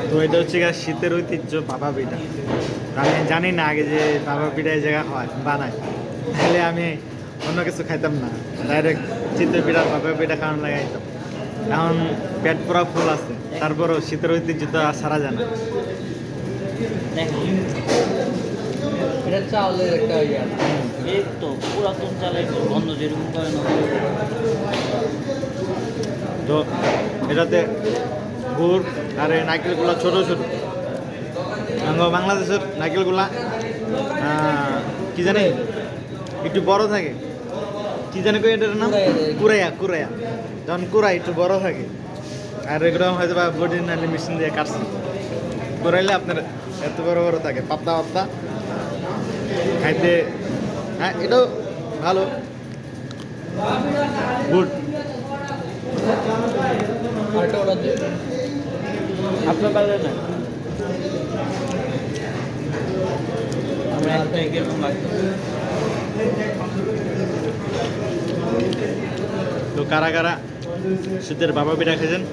তো এটা হচ্ছে গিয়ে শীতের ঐতিহ্য ভাপা পিঠা। আমি জানি না আগে যে ভাপা পিঠা এই জায়গায় হয় বানায়, তাহলে আমি অন্য কিছু খাইতাম না, ডাইরেক্ট শীতের পিঠা ভাপা পিঠা খাওয়ানো লাগাইতাম। এখন পেট পুরা ফুল আছে, তারপরও শীতের ঐতিহ্য তো আর সারা যায় না। দেখেন এটা চাউলের একটা ইয়ে আছে। এই তো পুরাতন চালের গন্ধ যেরকম করে না। তো এটাতে গুড় আর এই নারকেলগুলো ছোটো ছোটো, বাংলাদেশের নারকেলগুলা কি জানি একটু বড় থাকে, কি জানি কই এটার নাম, কুরাইয়া কুরাইয়া। যখন কুড়াই একটু বড় থাকে, আর এগুলো হয়তো বা বডি নালি মেশিন দিয়ে কাটছে, কুড়াইলে আপনার এত বড় বড় থাকে, পাতলা পাতলা খাইতে। হ্যাঁ, এটাও ভালো, গুড। আরেকটা অর্ডার দিই আপনার পারলেন না। আমি একটা এরকম লাগতো। তো কারা কারা শীতের বাবা পিঠা খেয়েছেন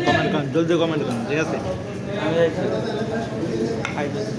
কমেন্ট করেন, জলদি কমেন্ট করেন, ঠিক আছে? আমি খাইতেছি।